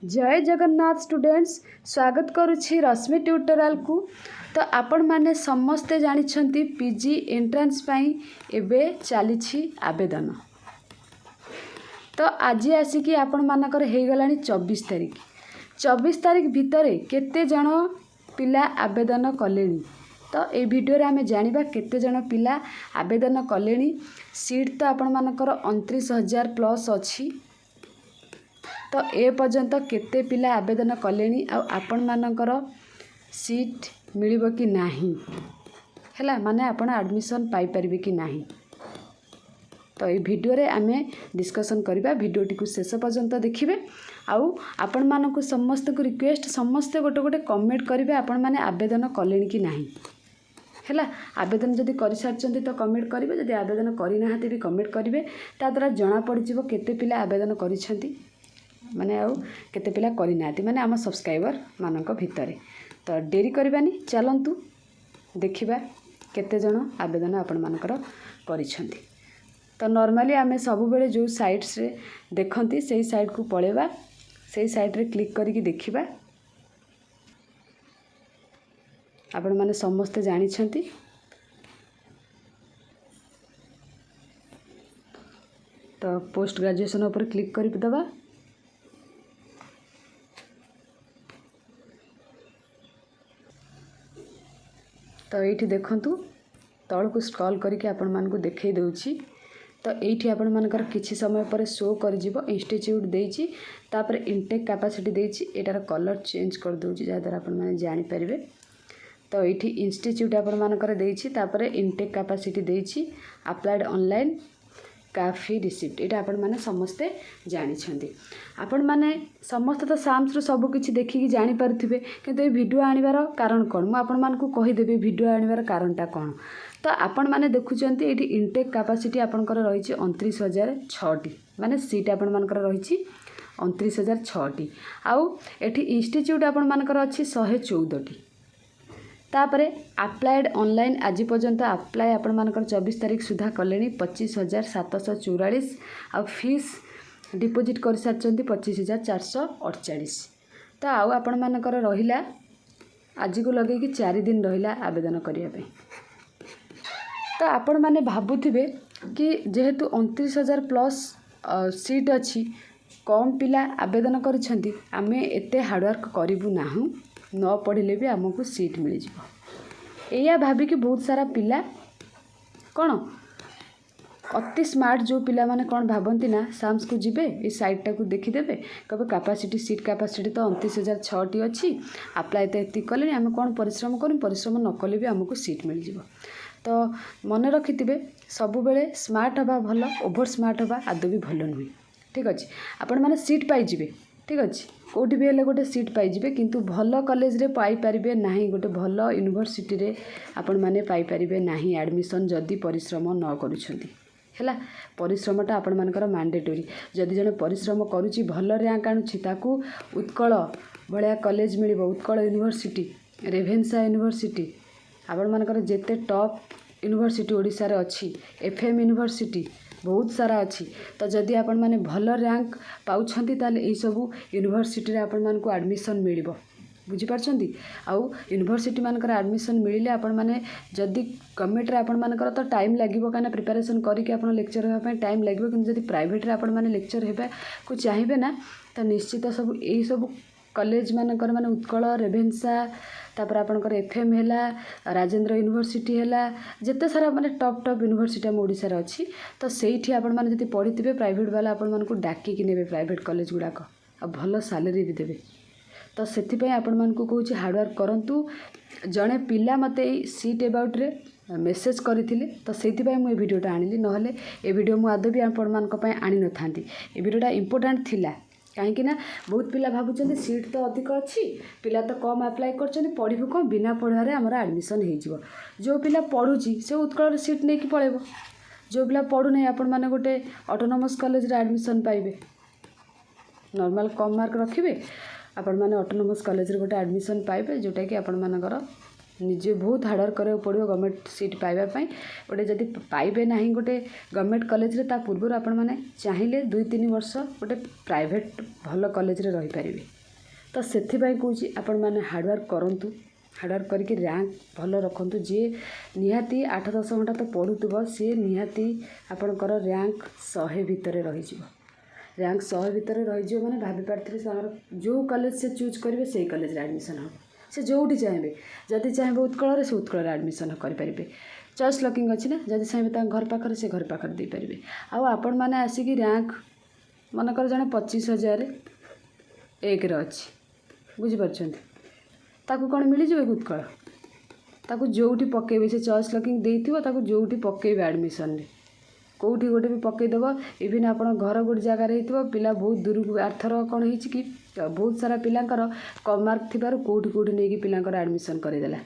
जय जगन्नाथ स्टूडेंट्स स्वागत करुछि रश्मि ट्यूटोरियल को। तो आपण माने समस्ते जानिछंती पीजी एंट्रेंस पाई एबे चलीछि आवेदन। तो आज आसिकी आपण मानकर हे गलानी 24 तारीख भितर केते जण पिला आवेदन कलेनी। तो ए वीडियो रे आमे जानिबा केते जण पिला आवेदन कलेनी। सीट तो आपण मानकर 29,000 प्लस अछि। तो ए पर्यंत केते पिला आवेदन कलेनी आ आपण मानकर सीट मिलिबो कि नाही हैला माने आपण एडमिशन पाई परिबे कि नाही। तो ये वीडियो रे आमे डिस्कशन करिबा। वीडियोटी को शेष पर्यंत देखिबे। आउ आपण मानकु समस्त को रिक्वेस्ट समस्त गोटे गोटे कमेंट करिबे आपण माने आवेदन कलेनी कि नाही हैला। आवेदन जदि करि सारचंती तो कमेंट करिबे, जदि आवेदन करि नाहाती भी कमेंट करिबे। ता द्वारा जणा पड़ि जिवो केते पिला आवेदन करिसेंती माने आउ केते पिला करि नाहाती माने आम सब्सक्राइबर मानक भितरे। तो डेरी करबानी चलंतु देखिबा केते जण आवेदन आपण मानकर करिसेंती। तो नॉर्मली आमे सब बेले जो साइट्स रे देखंती सेही साइट को पळेबा, सेही साइट रे क्लिक करिकि देखिबा। आपण माने समस्त जानिछंती तो पोस्ट ग्रेजुएशन ऊपर क्लिक करि दबा। तो ये देखंतु तल को स्क्रॉल करके आपण मान को देखै दउछि। तो ये आपण मानकर किछि समय पर शो कर जिवो इंस्टीट्यूट देछि, तापर इनटेक कैपेसिटी देछि। एटार कलर चेंज कर दउछि जा द्वारा आपण माने जानि परिबे। तो ये इंस्टीट्यूट आपण मानकर देछि, तापर इनटेक कैपेसिटी देछि, अप्लाइड ऑनलाइन काफी रिसिप्ट एटा आपण माने समस्ते जानि छंती। आपण माने समस्त तो साम्स रो सब किछि देखि कि जानि परथिबे, किंतु ए वीडियो आनिबार कारण कोन मु आपण मान को कहि देबे वीडियो आनिबार कारणटा कोन। तो आपण माने देखुचंती एठी इनटेक कैपेसिटी आपनकर रहिछि 29,006 माने सीट आपण मानकर रहिछि 29,006 आउ एठी इंस्टीट्यूट आपण मानकर अछि 114। तापरे अप्लाइड ऑनलाइन आज पर्यंत अप्लाई आपण मानकर 24 तारीख सुधा कलेनी 25,744 आ फीस डिपोजिट कर सारचंती 25,448। तो आउ आपण मानकर रहिला आज को लगे कि 4 दिन रहिला आवेदन करिया पे। तो आपण माने भाबुथिबे कि जेहेतु 29,000 प्लस सीट अच्छी कम पिला आवेदन करिसेंती आमे एते हार्डवर्क करिबु नाहु, न पढ़िले भी आमको सीट मिल जाए एया भाभी कि बहुत सारा पिला कौन अति स्मार्ट जो पिला माने कौन भावती ना साम्स को जिबे ए साइटा को देखीदेवे कबे कैपेसिटी सीट कैपेसिटी तो 29,006 अच्छी अप्लाई तो एति कले आम कौन परिश्रम करूँ, परिश्रम न कले भी आमको सीट मिल जाए। तो मन रखिथे सब बेले स्मार्ट हवा भल, ओभर स्मार्ट हवा आदौ भी भल नुहे। ठीक अच्छे आपण मैंने सीट पाइबे, ठीक अच्छे कौटी भी हेले गोटे सीट पाइबे, किंतु भल कॉलेज रे पाई परिबे नाही, गोटे भल यूनिवर्सिटी रे आपण माने पाई परिबे नाही एडमिशन जदि परिश्रम न करूछंती हैला। परिश्रमटा आपण मानकर मैंडेटरी। जदि जने परिश्रम करूची भल रैंक आणुची ताकू उत्कल भलिया कॉलेज मिलिबो, उत्कल यूनिवर्सिटी, रेभेन्सा यूनिवर्सिटी आपण मानकर जेते टॉप यूनिवर्सिटी ओडिसा रे अछि, एफएम यूनिवर्सिटी बहुत सारा अच्छी। तो जदि आपण माने भल रैंक पाउछंती ताले एई सब यूनिवर्सिटी रे आपण मान को एडमिशन मिलिबो, बुझि पारछंती। आउ यूनिवर्सिटी मानकर एडमिशन मिलिले आपण माने जदि गवर्नमेंट रे आपण मानकर तो टाइम लागिबो काना प्रिपरेशन करिके आपण लेक्चर हेबा पय टाइम लागिबो, किंतु जदि प्राइवेट रे आपण माने लेक्चर हेबा को चाहिबे ना तो निश्चित सब एई सब कॉलेज मानकर माने उत्कल, रेभेन्सा, तापर आपनकर एफएम हैला, राजेंद्र यूनिवर्सिटी हैला, जेते सारा माने टॉप टॉप यूनिवर्सिटी हम ओडिसा रे अछि। तो सेठी आपण माने जदि पढ़िथिबे प्राइवेट वाला आपण मान को डाकी कि नेबे प्राइवेट कॉलेज गुडाक आ भल सैलरी भी देबे। तो सेथि पय आपण मान को कहूछि हार्डवर्क करंतु। जणे पिला मते सीट अबाउट रे मेसेज करथिले तो सेथि पय मु ए वीडियोटा आनिली, नहले ए वीडियो मु आदो भी आपण मान को पय आनि न थांती। ए वीडियोटा इंपोर्टेंट थिला कहीं ना बहुत पिला भावुं सीट तो अधिक अच्छी, पिला तो कम अप्लाई कर पढ़ू कम बिना पढ़ारे आमर एडमिशन हो। जो पिला पढ़ुची से उत्कल सीट नहीं कि पड़ेब, जो पिला पढ़ू नहीं आपण मैंने गोटे ऑटोनोमस कॉलेज रे एडमिशन पाइबे, नॉर्मल कम मार्क रखिए आपण मैंने ऑटोनोमस कॉलेज रे गोटे एडमिशन पाइबे जोटा कि आपण मानकर ନିଜେ ବହୁତ ହାର୍ଡ଼ୱାର୍କ କରିବାକୁ ପଡ଼ିବ ଗଭର୍ଣ୍ଣମେଣ୍ଟ ସିଟ୍ ପାଇବା ପାଇଁ। ଗୋଟେ ଯଦି ପାଇବେ ନାହିଁ ଗୋଟେ ଗଭର୍ଣ୍ଣମେଣ୍ଟ କଲେଜରେ, ତା ପୂର୍ବରୁ ଆପଣମାନେ ଚାହିଁଲେ 2-3 ବର୍ଷ ଗୋଟେ ପ୍ରାଇଭେଟ୍ ଭଲ କଲେଜରେ ରହିପାରିବେ। ତ ସେଥିପାଇଁ କହୁଛି ଆପଣମାନେ ହାର୍ଡ଼ୱାର୍କ କରନ୍ତୁ, ହାର୍ଡ଼ୱାର୍କ କରିକି ର୍ୟାଙ୍କ ଭଲ ରଖନ୍ତୁ। ଯିଏ ନିହାତି 8-10 ଘଣ୍ଟା ତ ପଢ଼ୁଥିବ, ସିଏ ନିହାତି ଆପଣଙ୍କର ର୍ୟାଙ୍କ 100 ଭିତରେ ରହିଯିବ। ର୍ୟାଙ୍କ 100 ଭିତରେ ରହିଯିବ ମାନେ ଭାବି ପାରୁଥିବେ ସେ ଆମର ଯେଉଁ କଲେଜ ସେ ଚୁଜ୍ କରିବେ ସେଇ କଲେଜରେ ଆଡ଼ମିସନ୍ ହେବ। ସେ ଯେଉଁଠି ଚାହିଁବେ, ଯଦି ଚାହିଁବେ ଉତ୍କଳରେ ସେ ଉତ୍କଳରେ ଆଡ଼ମିସନ୍ କରିପାରିବେ। ଚଏସ୍ ଲକିଂ ଅଛି ନା, ଯଦି ଚାହିଁବେ ତାଙ୍କ ଘର ପାଖରେ ସେ ଘର ପାଖରେ ଦେଇପାରିବେ। ଆଉ ଆପଣମାନେ ଆସିକି ର୍ୟାଙ୍କ ମନେକର ଜଣେ 25,000 1ରେ ଅଛି, ବୁଝିପାରୁଛନ୍ତି, ତାକୁ କ'ଣ ମିଳିଯିବ କି ଉତ୍କଳ? ତାକୁ ଯେଉଁଠି ପକାଇବେ, ସେ ଚଏସ୍ ଲକିଂ ଦେଇଥିବ, ତାକୁ ଯେଉଁଠି ପକାଇବେ ଆଡ଼ମିସନ୍ରେ, କେଉଁଠି ଗୋଟେ ବି ପକାଇଦେବ। ଇଭିନ୍ ଆପଣ ଘର ଗୋଟେ ଜାଗାରେ ହେଇଥିବ, ପିଲା ବହୁତ ଦୂରକୁ, ଆରଥର କ'ଣ ହେଇଛି କି ବହୁତ ସାରା ପିଲାଙ୍କର କମ୍ ମାର୍କ ଥିବାରୁ କେଉଁଠି ନେଇକି ପିଲାଙ୍କର ଆଡ଼ମିସନ୍ କରିଦେଲା।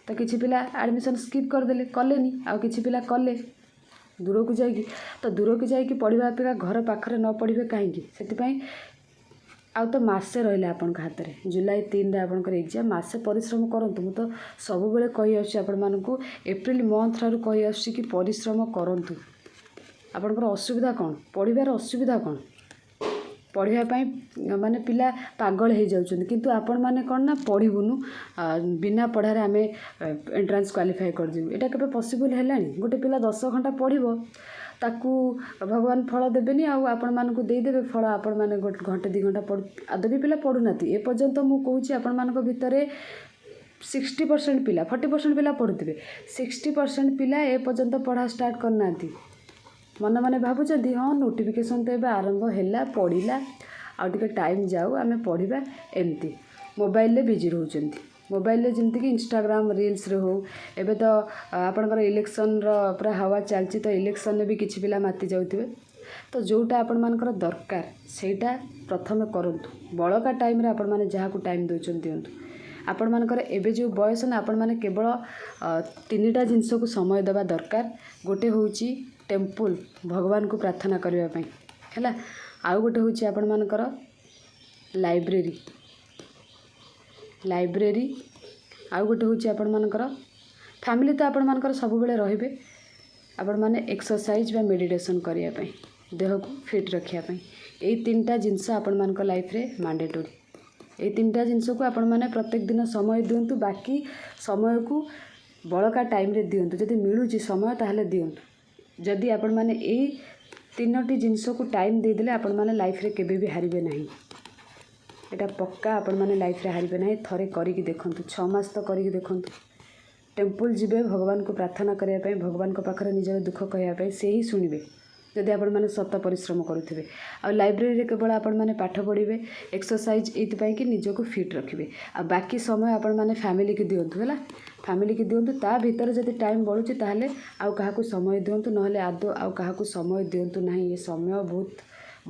ତ କିଛି ପିଲା ଆଡ଼ମିସନ୍ ସ୍କିପ୍ କରିଦେଲେ, କଲେନି, ଆଉ କିଛି ପିଲା କଲେ ଦୂରକୁ ଯାଇକି। ତ ଦୂରକୁ ଯାଇକି ପଢ଼ିବା ଅପେକ୍ଷା ଘର ପାଖରେ ନ ପଢ଼ିବେ କାହିଁକି? ସେଥିପାଇଁ ଆଉ ତ ମାସେ ରହିଲା ଆପଣଙ୍କ ହାତରେ, ଜୁଲାଇ 3ରେ ଆପଣଙ୍କର ଏକ୍ଜାମ୍। ମାସେ ପରିଶ୍ରମ କରନ୍ତୁ। ମୁଁ ତ ସବୁବେଳେ କହି ଆସୁଛି ଆପଣମାନଙ୍କୁ, ଏପ୍ରିଲ ମନ୍ଥ ଠାରୁ କହି ଆସୁଛି କି ପରିଶ୍ରମ କରନ୍ତୁ। ଆପଣଙ୍କର ଅସୁବିଧା କ'ଣ? ପଢ଼ିବାର ଅସୁବିଧା କ'ଣ? ପଢ଼ିବା ପାଇଁ ମାନେ ପିଲା ପାଗଳ ହେଇଯାଉଛନ୍ତି, କିନ୍ତୁ ଆପଣମାନେ କ'ଣ ନା ପଢ଼ିବୁନୁ, ବିନା ପଢ଼ାରେ ଆମେ ଏଣ୍ଟ୍ରାନ୍ସ କ୍ୱାଲିଫାଏ କରିଯିବୁ। ଏଇଟା କେବେ ପସିବୁଲ୍ ହେଲାଣି? ଗୋଟେ ପିଲା 10 ଘଣ୍ଟା ପଢ଼ିବ, ତାକୁ ଭଗବାନ ଫଳ ଦେବେନି, ଆଉ ଆପଣମାନଙ୍କୁ ଦେଇଦେବେ ଫଳ। ଆପଣମାନେ ଘଣ୍ଟେ 2 ଘଣ୍ଟା ଆଦୌ ବି ପିଲା ପଢ଼ୁନାହାନ୍ତି। ଏପର୍ଯ୍ୟନ୍ତ ମୁଁ କହୁଛି ଆପଣମାନଙ୍କ ଭିତରେ 60% ପିଲା, 40% ପିଲା ପଢ଼ୁଥିବେ, 60% ପିଲା ଏପର୍ଯ୍ୟନ୍ତ ପଢ଼ା ଷ୍ଟାର୍ଟ କରିନାହାନ୍ତି। ମନେ ମନେ ଭାବୁଛନ୍ତି ହଁ ନୋଟିଫିକେସନ୍ ତ ଏବେ ଆରମ୍ଭ ହେଲା, ପଢ଼ିଲା, ଆଉ ଟିକେ ଟାଇମ୍ ଯାଉ ଆମେ ପଢ଼ିବା। ଏମିତି ମୋବାଇଲରେ ବିଜି ରହୁଛନ୍ତି। ମୋବାଇଲରେ ଯେମିତିକି ଇନଷ୍ଟାଗ୍ରାମ ରିଲ୍ସରେ ହଉ, ଏବେ ତ ଆପଣଙ୍କର ଇଲେକ୍ସନ୍ର ପୁରା ହାୱା ଚାଲିଛି, ତ ଇଲେକ୍ସନ୍ରେ ବି କିଛି ପିଲା ମାତି ଯାଉଥିବେ। ତ ଯେଉଁଟା ଆପଣମାନଙ୍କର ଦରକାର ସେଇଟା ପ୍ରଥମେ କରନ୍ତୁ। ବଳକା ଟାଇମ୍ରେ ଆପଣମାନେ ଯାହାକୁ ଟାଇମ୍ ଦେଉଛନ୍ତି ଦିଅନ୍ତୁ। ଆପଣମାନଙ୍କର ଏବେ ଯେଉଁ ବୟସ ନା, ଆପଣମାନେ କେବଳ 3ଟା ଜିନିଷକୁ ସମୟ ଦେବା ଦରକାର। ଗୋଟେ ହେଉଛି ଟେମ୍ପୁଲ୍, ଭଗବାନଙ୍କୁ ପ୍ରାର୍ଥନା କରିବା ପାଇଁ ହେଲା। ଆଉ ଗୋଟେ ହେଉଛି ଆପଣମାନଙ୍କର ଲାଇବ୍ରେରୀ, ଆଉ ଗୋଟେ ହେଉଛି ଆପଣମାନଙ୍କର ଫ୍ୟାମିଲି। ତ ଆପଣମାନଙ୍କର ସବୁବେଳେ ରହିବେ। ଆପଣମାନେ ଏକ୍ସରସାଇଜ୍ ବା ମେଡ଼ିଟେସନ୍ କରିବା ପାଇଁ, ଦେହକୁ ଫିଟ୍ ରଖିବା ପାଇଁ, ଏଇ 3ଟା ଜିନିଷ ଆପଣମାନଙ୍କ ଲାଇଫ୍ରେ ମାଣ୍ଡେଟୋରୀ। ଏଇ 3ଟା ଜିନିଷକୁ ଆପଣମାନେ ପ୍ରତ୍ୟେକ ଦିନ ସମୟ ଦିଅନ୍ତୁ। ବାକି ସମୟକୁ ବଳକା ଟାଇମ୍ରେ ଦିଅନ୍ତୁ। ଯଦି ମିଳୁଛି ସମୟ ତାହେଲେ ଦିଅନ୍ତୁ। ଯଦି ଆପଣମାନେ ଏଇ 3ଟି ଜିନିଷକୁ ଟାଇମ୍ ଦେଇଦେଲେ ଆପଣମାନେ ଲାଇଫ୍ରେ କେବେ ବି ହାରିବେ ନାହିଁ। ଏଇଟା ପକ୍କା, ଆପଣମାନେ ଲାଇଫ୍ରେ ହାରିବେ ନାହିଁ। ଥରେ କରିକି ଦେଖନ୍ତୁ, 6 ମାସ ତ କରିକି ଦେଖନ୍ତୁ। ଟେମ୍ପୁଲ୍ ଯିବେ ଭଗବାନଙ୍କୁ ପ୍ରାର୍ଥନା କରିବା ପାଇଁ, ଭଗବାନଙ୍କ ପାଖରେ ନିଜର ଦୁଃଖ କହିବା ପାଇଁ, ସେ ହିଁ ଶୁଣିବେ ଯଦି ଆପଣମାନେ ସତ ପରିଶ୍ରମ କରୁଥିବେ। ଆଉ ଲାଇବ୍ରେରୀରେ କେବଳ ଆପଣମାନେ ପାଠ ପଢ଼ିବେ, ଏକ୍ସରସାଇଜ୍ ଏଇଥିପାଇଁ କି ନିଜକୁ ଫିଟ୍ ରଖିବେ। ଆଉ ବାକି ସମୟ ଆପଣମାନେ ଫ୍ୟାମିଲିକି ଦିଅନ୍ତୁ ହେଲା, ଫ୍ୟାମିଲିକି ଦିଅନ୍ତୁ। ତା ଭିତରେ ଯଦି ଟାଇମ୍ ବଳୁଛି ତାହେଲେ ଆଉ କାହାକୁ ସମୟ ଦିଅନ୍ତୁ, ନହେଲେ ଆଦୌ ଆଉ କାହାକୁ ସମୟ ଦିଅନ୍ତୁ ନାହିଁ। ଏ ସମୟ ବହୁତ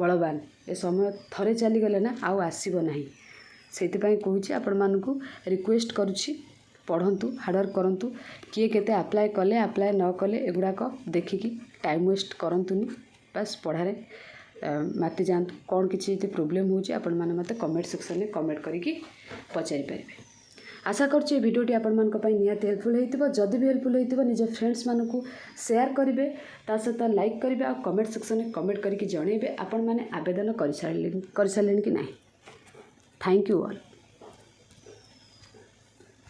ବଳବାନ, ଏ ସମୟ ଥରେ ଚାଲିଗଲେ ନା ଆଉ ଆସିବ ନାହିଁ। ସେଇଥିପାଇଁ କହୁଛି ଆପଣମାନଙ୍କୁ ରିକ୍ୱେଷ୍ଟ କରୁଛି, ପଢ଼ନ୍ତୁ, ହାର୍ଡ଼ୱାର୍କ କରନ୍ତୁ। କିଏ କେତେ ଆପ୍ଲାଏ କଲେ ଆପ୍ଲାଏ ନ କଲେ ଏଗୁଡ଼ାକ ଦେଖିକି ଟାଇମ୍ ୱେଷ୍ଟ କରନ୍ତୁନି। ବାସ୍ ପଢ଼ାରେ ମାତି ଯାଆନ୍ତୁ। କ'ଣ କିଛି ଯଦି ପ୍ରୋବ୍ଲେମ୍ ହେଉଛି ଆପଣମାନେ ମୋତେ କମେଣ୍ଟ ସେକ୍ସନ୍ରେ କମେଣ୍ଟ କରିକି ପଚାରିପାରିବେ। ଆଶା କରୁଛି ଏ ଭିଡ଼ିଓଟି ଆପଣମାନଙ୍କ ପାଇଁ ନିହାତି ହେଲ୍ପଫୁଲ୍ ହେଇଥିବ। ଯଦି ବି ହେଲ୍ପଫୁଲ୍ ହେଇଥିବ ନିଜ ଫ୍ରେଣ୍ଡସ୍ମାନଙ୍କୁ ସେୟାର କରିବେ, ତା ସହିତ ଲାଇକ୍ କରିବେ, ଆଉ କମେଣ୍ଟ ସେକ୍ସନ୍ରେ କମେଣ୍ଟ କରିକି ଜଣାଇବେ ଆପଣମାନେ ଆବେଦନ କରିସାରିଲେଣି କି ନାହିଁ। Thank you all.